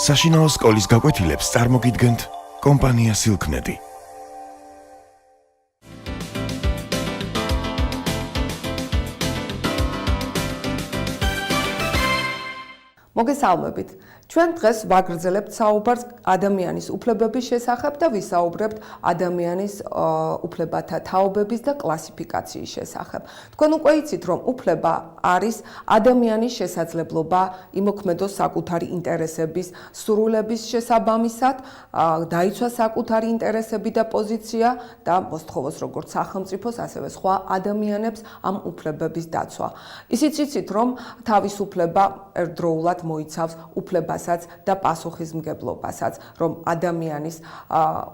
საშინაო სკოლის გაკვეთილებს წარმოგიდგენთ კომპანია Silknet. მოგესალმებით. ჩვენ დღეს ვაგრძელებთ საუბარს ადამიანის უფლებების შესახებ და ვისაუბრებთ ადამიანის უფლებათა თაობების და კლასიფიკაციის შესახებ. თქვენ უკვე იცით, რომ უფლება არის ადამიანის შესაძლებლობა იმოქმედოს საკუთარი ინტერესების სრულების შესაბამისად, დაიცვას საკუთარი ინტერესები და პოზიცია და მოსთხოვოს როგორც სახელმწიფოს, ასევე სხვა ადამიანებს ამ უფლებების დაცვა. ისიც იცით, რომ თავისუფლება ერთდროულად მოიცავს უფლებასაც და პასუხისმგებლობასაც, რომ ადამიანის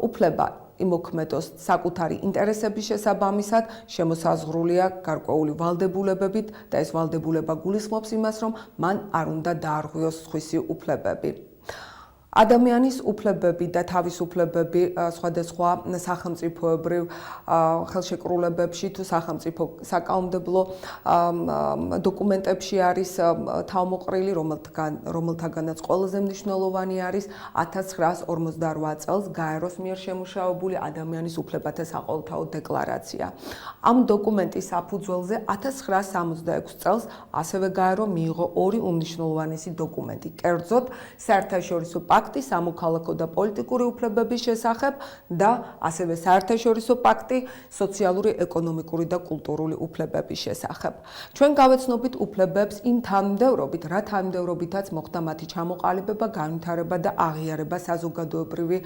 უფლება იმოქმედოს საკუთარი ინტერესების შესაბამისად შემოსაზღვრულია გარკვეული ვალდებულებებით და ეს ვალდებულება გულისხმობს იმას, რომ მან არ უნდა დაარღვიოს სხვისი უფლებები. ადამიანის უფლებები და თავისუფლებები სხვადასხვა სახელმწიფოებრივ ხელშეკრულებებში თუ სახელმწიფო საკანონმდებლო დოკუმენტებში არის თავმოყრილი, რომელთაგანაც ყველაზე მნიშვნელოვანი არის 1948 წელს გაეროს მიერ შემუშავებული ადამიანის უფლებათა საყოველთაო დეკლარაცია. ამ დოკუმენტის საფუძველზე 1966 წელს ასევე გაერო მიიღო ორი უმნიშვნელოვანესი დოკუმენტი, კერძოდ საერთაშორისო პაქტი სამოქალაქო და პოლიტიკური უფლებების შესახებ და ასევე საერთაშორისო პაქტი სოციალური, ეკონომიკური და კულტურული უფლებების შესახებ. ჩვენ გავეცნობით უფლებებს იმ თანმიმდევრობით, რა თანმიმდევრობითაც მოხდა მათი ჩამოყალიბება, განვითარება და აღიარება საზოგადოებრივი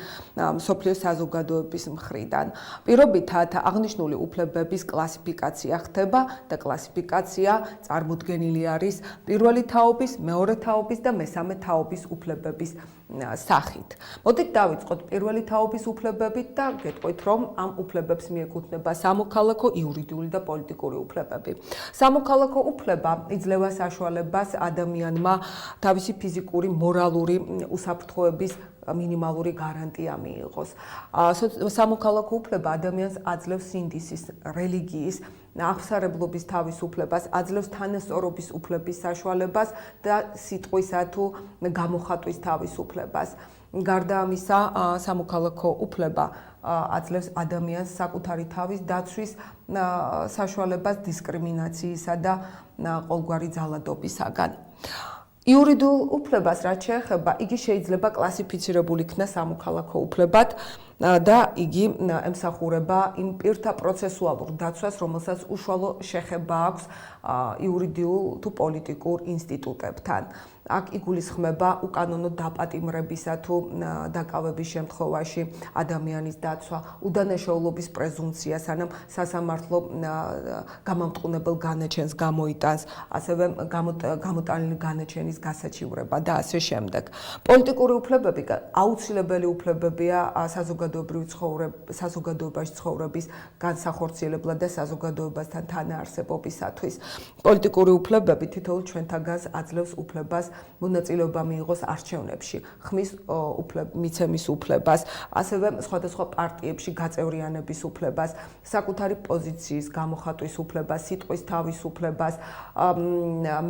მსოფლიო საზოგადოების მხრიდან. პირობითად აღნიშნული უფლებების კლასიფიკაცია ხდება და კლასიფიკაცია წარმოდგენილი არის პირველი თაობის, მეორე თაობის და მესამე თაობის უფლებების სახით. მოდით დავიწყოთ პირველი თაობის უფლებებით და გეტყვით, რომ ამ უფლებებს მიეკუთვნება სამოქალაქო, იურიდიული და პოლიტიკური უფლებები. სამოქალაქო უფლება იძლევა საშუალებას ადამიანმა თავისი ფიზიკური, მორალური უსაფრთხოების მინიმალური გარანტია მიიღოს. სამოქალაქო უფლება ადამიანს აძლევს სინდისის, რელიგიის, აღსარებლობის თავისუფლებას, აძლევს თანასწორობის უფლების საშუალებას და სიტყვისა თუ გამოხატვის თავისუფლებას. გარდა ამისა, სამოქალაქო უფლება აძლევს ადამიანს საკუთარი თავის დაცვის საშუალებას დისკრიმინაციისა და ყოველგვარი ძალადობისაგან. იურიდიულ უფლებას რაც შეეხება, იგი შეიძლება კლასიფიცირებული იქნას სამოქალაქო უფლებად და იგი ემსახურება იმ პირთა პროცესუალურ დაცვას, რომელსაც უშუალო შეხება აქვს იურიდიულ თუ პოლიტიკურ ინსტიტუტებთან. აქ იგულისხმება უკანონო დაპატიმრებისა თუ დაკავების შემთხვევაში ადამიანის დაცვა, უდანაშაულობის პრეზუმპცია, სანამ სასამართლო გამამტყუნებელ განაჩენს გამოიტანს, ასევე გამოტანილი განაჩენის გასაჩივრება და ასე შემდეგ. პოლიტიკური უფლებები აუცილებელი უფლებებია საზოგადოებაში ცხოვრების განსახორციელებლად და საზოგადოებასთან თანაარსებობისათვის. პოლიტიკური უფლებები თითოეულ ჩვენთაგანს აძლევს უფლებას მონაწილეობა მიიღოს არჩევნებში, ხმის მიცემის უფლებას, ასევე სხვადასხვა პარტიებში გაწევრიანების უფლებას, საკუთარი პოზიციის გამოხატვის უფლებას, სიტყვის თავისუფლებას,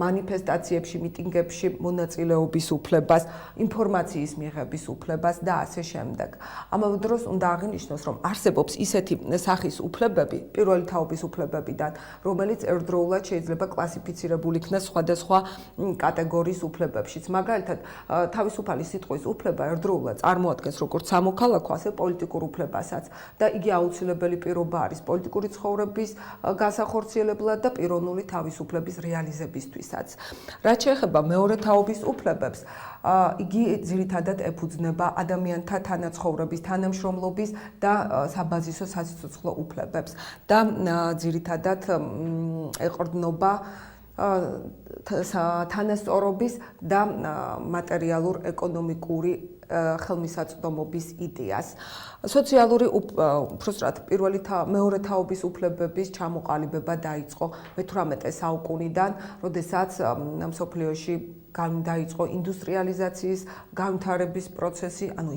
მანიფესტაციებში, მიტინგებში მონაწილეობის უფლებას, ინფორმაციის მიღების უფლებას და ასე შემდეგ. ამავე დროს უნდა აღინიშნოს, რომ არსებობს ისეთი სახის უფლებები, პირველი თაობის უფლებებიდან, რომელიც ერთდროულად შეიძლება კლასიფიცირებული იქნას სხვადასხვა კატეგორიის უფლებებშიც. მაგალითად, თავისუფალი სიტყვის უფლება ერთდროულად წარმოადგენს როგორც სამოქალაქო, ასევე პოლიტიკურ უფლებასაც და იგი აუცილებელი პირობა არის პოლიტიკური ცხოვრების განსახორციელებლად და პიროვნული თავისუფლების რეალიზებისთვისაც. რაც შეეხება მეორე თაობის უფლებებს, იგი ძირითადად ეფუძნება ადამიანთა თანაცხოვრების, თანამშრომლობის და საბაზისო სასიცოცხლო უფლებებს და ძირითადად ეყრდნობა თანასწორობის და მატერიალურ-ეკონომიკური ხელმისაწვდომობის იდეას. სოციალური მეორე თაობის უფლებების ჩამოყალიბება დაიწყო მე-18 საუკუნიდან, როდესაც მსოფლიოში დაიწყო ინდუსტრიალიზაციის განვითარების პროცესი, ანუ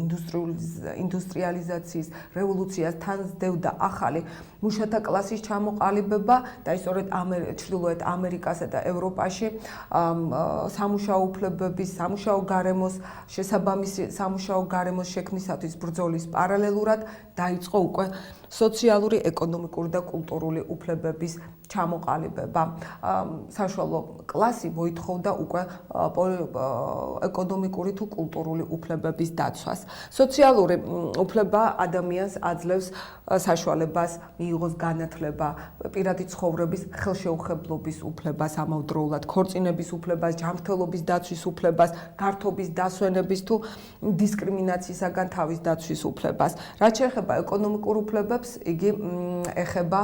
ინდუსტრიალიზაციის რევოლუციას თან სდევდა ახალი მუშათა კლასის ჩამოყალიბება და სწორედ ჩრდილოეთ ამერიკასა და ევროპაში სამუშაო უფლებების, სამუშაო გარემოს შესაბამისი სამუშაო გარემოს შექმნისათვის ბრძოლის პარალელურად დაიწყო უკვე სოციალური, ეკონომიკური და კულტურული უფლებების ჩამოყალიბება. საშუალო კლასი მოითხოვდა უკვე ეკონომიკური თუ კულტურული უფლებების დაცვას. სოციალური უფლება ადამიანს აძლევს საშუალებას მიიღოს განათლება, პირადი ცხოვრების ხელშეუხებლობის უფლებას, ამავდროულად ქორწინების უფლებას, ჯანმრთელობის დაცვის უფლებას, გართობის დასვენების თუ დისკრიმინაციისაგან თავის დაცვის უფლებას. რაც შეეხება ეკონომიკურ უფლებებს, იგი ეხება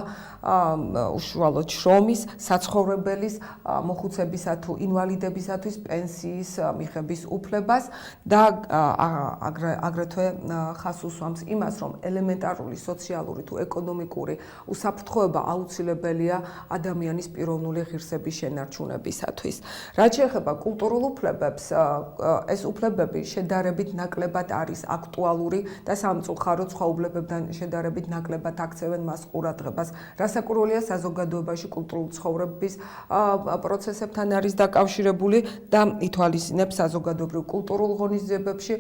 უშუალოდ შრომის, საცხოვრებელის, მოხუცებისა თუ ინვალიდებისათვის პენსიის მიღების უფლებას და აგრეთვე ხაზს უსვამს იმას, რომ ელემენტარული სოციალური თუ ეკონომიკური უსაფრთხოება აუცილებელია ადამიანის პიროვნული ღირსების შენარჩუნებისათვის. რაც შეეხება კულტურულ უფლებებს, ეს უფლებები შედარებით ნაკლებად არის აქტუალური და სამწუხაროდ სხვა უფლებებთან შედარებით ნაკლებად აქცევენ მას ყურადღებას. რასაკვირველია, საზოგადოებაში კულტურული ცხოვრების პროცესებთან არის დაკავშირებული და ითვალისწინებს საზოგადოებრივ კულტურულ ღონისძიებებში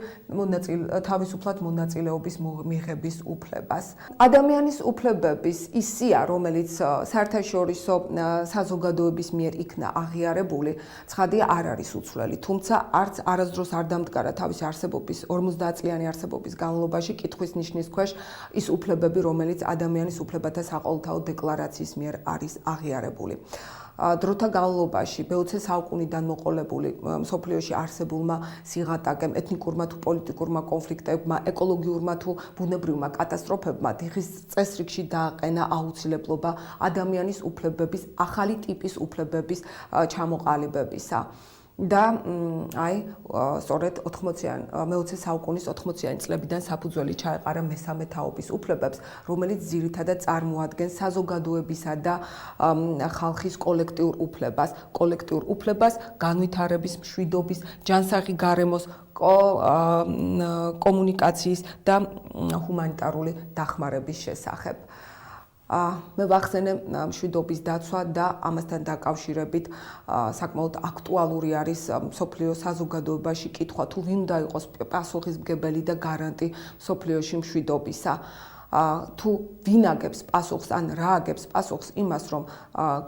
თავისუფლად მონაწილეობის მიღების უფლებას. ადამიანის უფლებების ის სია, რომელიც საერთაშორისო საზოგადოების მიერ იქნა აღიარებული, ცხადია არ არის უცვლელი, თუმცა არც არასდროს არ დამდგარა თავის არსებობის 50-წლიანი არსებობის განმავლობაში კითხვის ნიშნის ქვეშ ის უფლებები, რომელიც ადამიანის უფლებათა საყოველთაო დეკლარაციის მიერ არის აღიარებული. დროთა განმავლობაში მეოცე საუკუნიდან მოყოლებული მსოფლიოში არსებულმა სიღატაკემ, ეთნიკურმა თუ პოლიტიკურმა კონფლიქტებმა, ეკოლოგიურმა თუ ბუნებრივმა კატასტროფებმა დღის წესრიგში დააყენა აუცილებლობა ადამიანის უფლებების, ახალი ტიპის უფლებების ჩამოყალიბებისა. და სწორედ მეოცე საუკუნის 80-იანი წლებიდან საფუძველი ჩაეყარა მესამე თაობის უფლებებს, რომელიც ძირითადად წარმოადგენს საზოგადოებისა და ხალხის კოლექტიურ უფლებას, განვითარების, მშვიდობის, ჯანსაღი გარემოს, კომუნიკაციის და ჰუმანიტარული დახმარების შესახებ. მე ვახსენე მშვიდობის დაცვა და ამასთან დაკავშირებით საკმაოდ აქტუალური არის მსოფლიო საზოგადოებაში კითხვა, თუ ვინ უნდა იყოს პასუხისმგებელი და გარანტი მსოფლიოში მშვიდობისა. თუ ვინ აგებს პასუხს, ან რა აგებს პასუხს იმას, რომ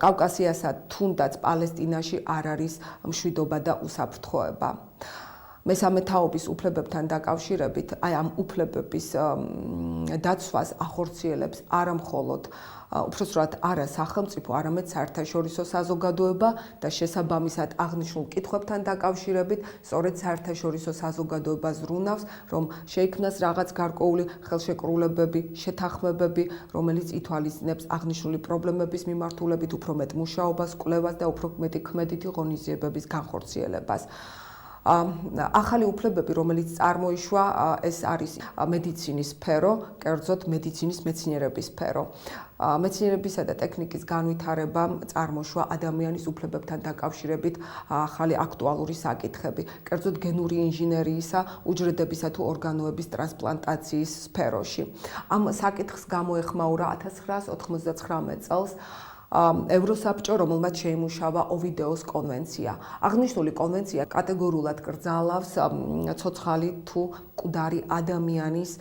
კავკასიასა თუნდაც პალესტინაში არ არის მშვიდობა და უსაფრთხოება. მესამე თაობის უფლებებთან დაკავშირებით, ამ უფლებების დაცვას ახორციელებს არა მხოლოდ უბრალოდ არა სახელმწიფო, არამედ საერთაშორისო საზოგადოება და შესაბამისად აღნიშნულ კითხვებთან დაკავშირებით, სწორედ საერთაშორისო საზოგადოება ზრუნავს, რომ შეიქმნას რაღაც გარკვეული ხელშეკრულებები, შეთანხმებები, რომელიც ითვალისწინებს აღნიშნული პრობლემების მიმართულებით უფრო მეტ მუშაობას, კვლევას და უფრო მეტი ქმედითი ღონისძიებების განხორციელებას. ახალი უფლებები, რომელიც წარმოიშვა, ეს არის მედიცინის სფერო, კერძოდ მედიცინის მეცნიერების სფერო. მეცნიერებისა და ტექნიკის განვითარება წარმოშვა ადამიანის უფლებებთან დაკავშირებით ახალი აქტუალური საკითხები, კერძოდ გენური ინჟინერიისა, უჯრედებისა თუ ორგანოების ტრანსპლანტაციის სფეროში. ამ საკითხს გამოეხმაურა 1999 წელს ევროსაბჭო, რომელმაც შეიმუშავა ოვიდეოს კონვენცია. აღნიშნული კონვენცია კატეგორიულად კრძალავს ცოცხალი თუ მკვდარი ადამიანის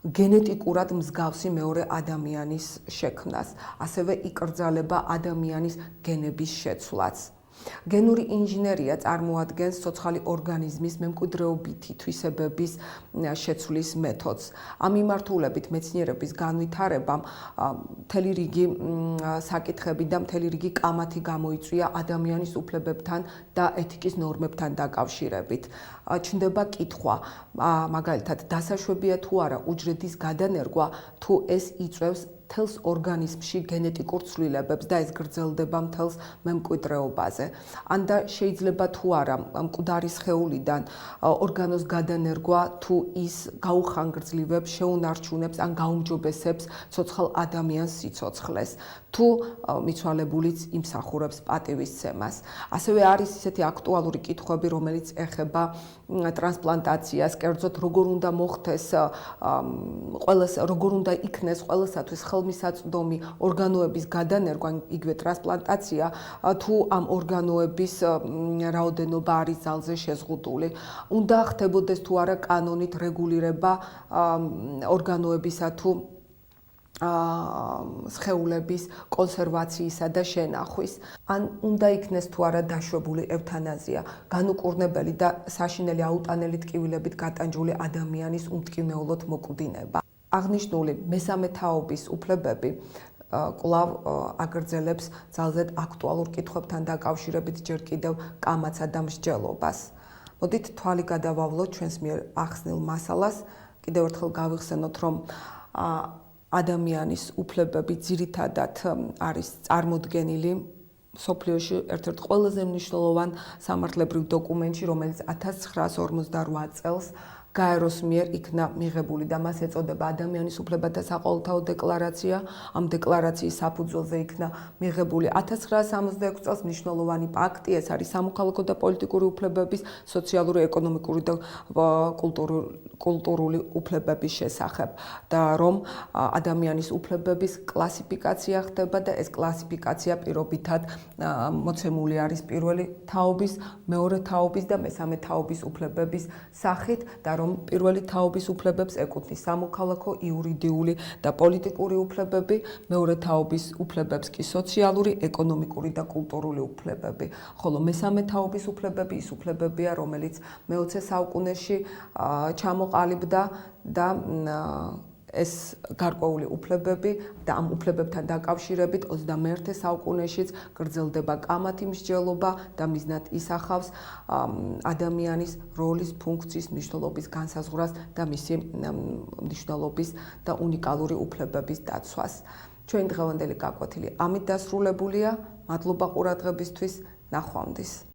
გენეტიკურად მსგავსი მეორე ადამიანის შექმნას, ასევე იკრძალება ადამიანის გენების შეცვლაც. გენური ინჟინერია წარმოადგენს ცოცხალი ორგანიზმის მემკვიდრეობითი თვისებების შეცვლის მეთოდს. ამ მიმართულებით მეცნიერების განვითარებამ მთელი რიგი საკითხები და მთელი რიგი კამათი გამოიწვია ადამიანის უფლებებთან და ეთიკის ნორმებთან დაკავშირებით. ჩნდება კითხვა, მაგალითად, დასაშვებია თუ არა უჯრედის გადანერგვა, თუ ეს იწვევს მთელს ორგანიზმში გენეტიკურ ცვლილებებს და ეს გრძელდება მთელს მემკვიდრეობაზე. ან და შეიძლება თუ არა მკვდარი სხეულიდან ორგანოს გადანერგვა თუ ის გაუხანგრძლივებს, შეუნარჩუნებს ან გაუმჯობესებს ცოცხალ ადამიანს სიცოცხლეს, თუ მიცვალებულიც იმსახურებს პატივისცემას. ასევე არის ისეთი აქტუალური კითხვები, რომელიც ეხება ტრანსპლანტაციას, კერძოდ როგორ უნდა მოხდეს როგორ უნდა იქნეს ყველასათვის ხელმისაწვდომი ორგანოების გადანერგვა, იგივე ტრანსპლანტაცია, თუ ამ ორგანოების რაოდენობა არის ძალზე შეზღუდული. უნდა ხდებოდეს თუ არა კანონით რეგულირება ორგანოებისა თუ სხეულების კონსერვაციისა და შენახვის. ან უნდა იქნეს თუ არა დაშვებული ევთანაზია, განუკურნებელი და საშინელი აუტანელი ტკივილებით გატანჯული ადამიანის უმტკივნეულოდ მოკვდინება. აღნიშნული მესამე თაობის უფლებები კვლავ აგრძელებს ძალზე აქტუალურ კითხვებთან დაკავშირებით ჯერ კიდევ კამაცა და მსჯელობას. მოდით თვალი გადავავლოთ ჩვენს მიერ ახსნილ მასალას, კიდევ ერთხელ გავიხსენოთ, რომ ადამიანის უფლებები ძირითადად არის წარმოდგენილი მსოფლიოში ერთ-ერთ ყველაზე მნიშვნელოვან სამართლებრივ დოკუმენტში, რომელიც 1948 წელს გაეროს მიერ იქნა მიღებული და მას ეწოდება ადამიანის უფლებათა საყოველთაო დეკლარაცია. ამ დეკლარაციის საფუძველზე იქნა მიღებული 1966 წელს მნიშვნელოვანი პაქტი, ეს არის სამოქალაქო და პოლიტიკური უფლებების, სოციალური, ეკონომიკური და კულტურული უფლებების შესახებ და რომ ადამიანის უფლებების კლასიფიკაცია ხდება და ეს კლასიფიკაცია პირობითად მოცემული არის პირველი თაობის, მეორე თაობის და მესამე თაობის უფლებების სახით და რომ პირველი თაობის უფლებებს ეკუთვნის სამოქალაქო, იურიდიული და პოლიტიკური უფლებები, მეორე თაობის უფლებებს კი სოციალური, ეკონომიკური და კულტურული უფლებები, ხოლო მესამე თაობის უფლებები ის უფლებებია, რომელიც მე-20 საუკუნეში ჩამოყალიბდა და ეს გარკვეული უფლებები და ამ უფლებებთან დაკავშირებით 21 საუკუნეშიც გრძელდება კამათი მსჯელობა და მიზნად ისახავს ადამიანის როლის, ფუნქციის, მნიშვნელობის განსაზღვრას და მისი მნიშვნელობის და უნიკალური უფლებების დაცვას. ჩვენი დღევანდელი გაკვეთილი ამით დასრულებულია. მადლობა ყურადღებისთვის. ნახვამდის.